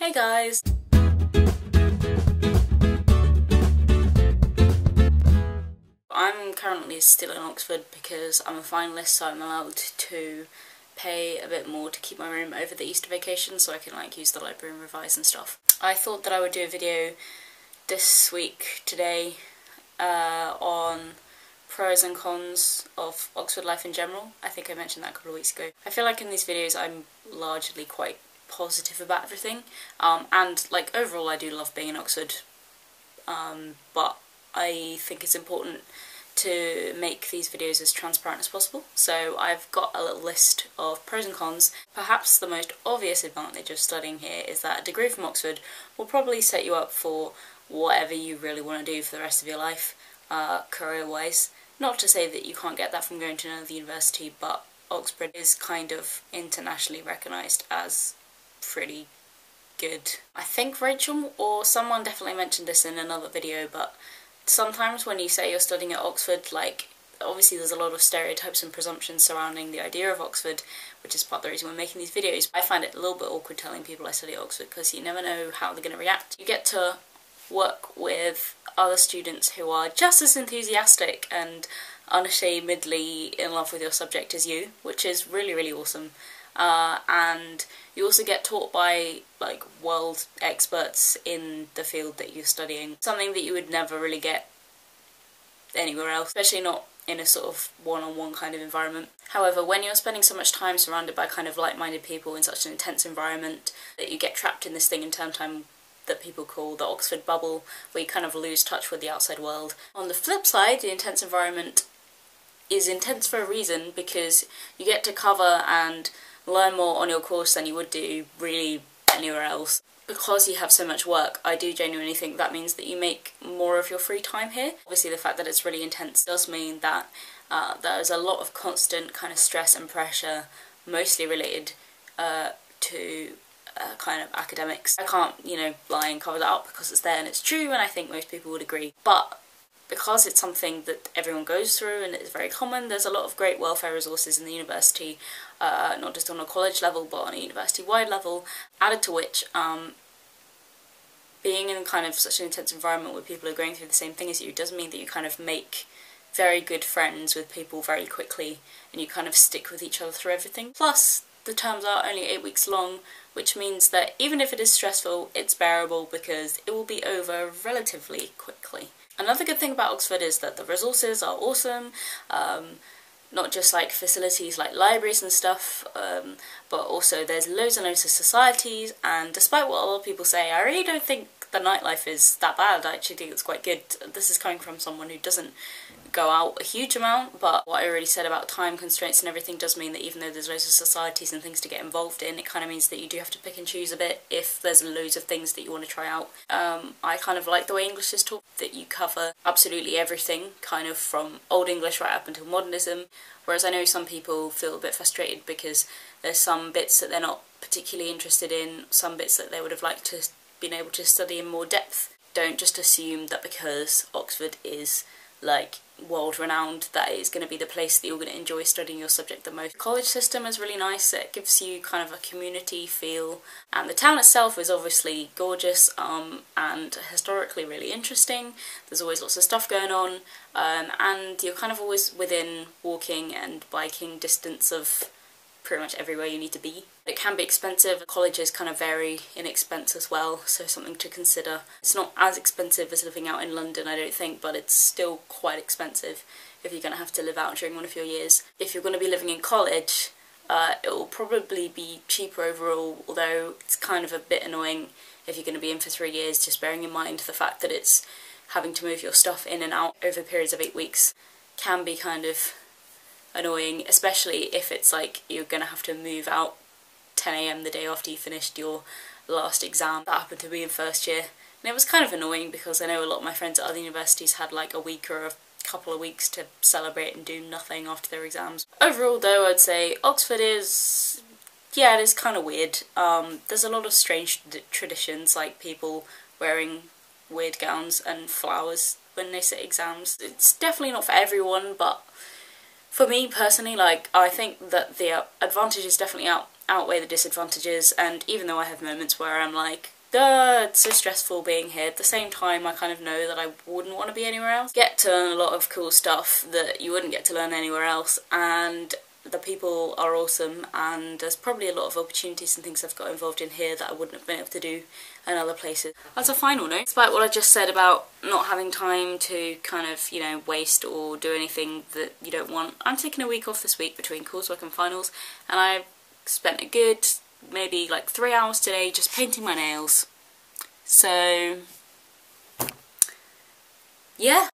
Hey guys! I'm currently still in Oxford because I'm a finalist, so I'm allowed to pay a bit more to keep my room over the Easter vacation so I can use the library and revise and stuff. I thought that I would do a video this week, today, on pros and cons of Oxford life in general. I think I mentioned that a couple of weeks ago. I feel like in these videos I'm largely quite positive about everything, and overall I do love being in Oxford, but I think it's important to make these videos as transparent as possible. So I've got a little list of pros and cons. Perhaps the most obvious advantage of studying here is that a degree from Oxford will probably set you up for whatever you really want to do for the rest of your life, career-wise. Not to say that you can't get that from going to another university, but Oxford is kind of internationally recognised as pretty good. I think Rachel or someone definitely mentioned this in another video, but sometimes when you say you're studying at Oxford, obviously there's a lot of stereotypes and presumptions surrounding the idea of Oxford, which is part of the reason we're making these videos. I find it a little bit awkward telling people I study at Oxford because you never know how they're going to react. You get to work with other students who are just as enthusiastic and unashamedly in love with your subject as you, which is really, really awesome. And you also get taught by world experts in the field that you're studying, something that you would never really get anywhere else, especially not in a sort of one-on-one kind of environment. However, when you're spending so much time surrounded by kind of like-minded people in such an intense environment that you get trapped in this thing in term time that people call the Oxford bubble, where you kind of lose touch with the outside world. On the flip side, the intense environment is intense for a reason, because you get to cover and learn more on your course than you would do really anywhere else. Because you have so much work, I do genuinely think that means that you make more of your free time here. Obviously the fact that it's really intense does mean that there's a lot of constant kind of stress and pressure, mostly related to kind of academics. I can't, lie and cover that up because it's there and it's true, and I think most people would agree. But because it's something that everyone goes through and it's very common, there's a lot of great welfare resources in the university, not just on a college level but on a university-wide level, added to which being in kind of such an intense environment where people are going through the same thing as you does mean that you kind of make very good friends with people very quickly, and you kind of stick with each other through everything. Plus, the terms are only 8 weeks long, which means that even if it is stressful, it's bearable because it will be over relatively quickly. Another good thing about Oxford is that the resources are awesome, not just facilities like libraries and stuff, but also there's loads and loads of societies, and despite what a lot of people say, I really don't think the nightlife is that bad. I actually think it's quite good. This is coming from someone who doesn't go out a huge amount, but what I already said about time constraints and everything does mean that even though there's loads of societies and things to get involved in, it kind of means that you do have to pick and choose a bit if there's loads of things that you want to try out. I kind of like the way English is taught, that you cover absolutely everything, kind of from Old English right up until modernism, whereas I know some people feel a bit frustrated because there's some bits that they're not particularly interested in, some bits that they would have liked to been able to study in more depth. Don't just assume that because Oxford is world renowned that it's going to be the place that you're going to enjoy studying your subject the most. The college system is really nice. It gives you kind of a community feel, and the town itself is obviously gorgeous and historically really interesting. There's always lots of stuff going on, and you're kind of always within walking and biking distance of pretty much everywhere you need to be. It can be expensive. Colleges kind of vary in expense as well, so something to consider. It's not as expensive as living out in London, I don't think, but it's still quite expensive if you're going to have to live out during one of your years. If you're going to be living in college, it will probably be cheaper overall, although it's kind of a bit annoying if you're going to be in for 3 years, just bearing in mind the fact that it's having to move your stuff in and out over periods of 8 weeks can be kind of annoying, especially if it's you're going to have to move out 10 AM the day after you finished your last exam. That happened to me in first year, and it was kind of annoying because I know a lot of my friends at other universities had a week or a couple of weeks to celebrate and do nothing after their exams. Overall though, I'd say Oxford is, yeah, it is kind of weird. There's a lot of strange traditions, like people wearing weird gowns and flowers when they sit exams. It's definitely not for everyone, but for me personally, I think that the advantages definitely outweigh the disadvantages, and even though I have moments where I'm like, duh, it's so stressful being here, at the same time I kind of know that I wouldn't want to be anywhere else. Get to learn a lot of cool stuff that you wouldn't get to learn anywhere else, and the people are awesome, and there's probably a lot of opportunities and things I've got involved in here that I wouldn't have been able to do in other places. As a final note, despite what I just said about not having time to kind of, you know, waste or do anything that you don't want, I'm taking a week off this week between coursework and finals, and I spent a good maybe like 3 hours today just painting my nails. So yeah.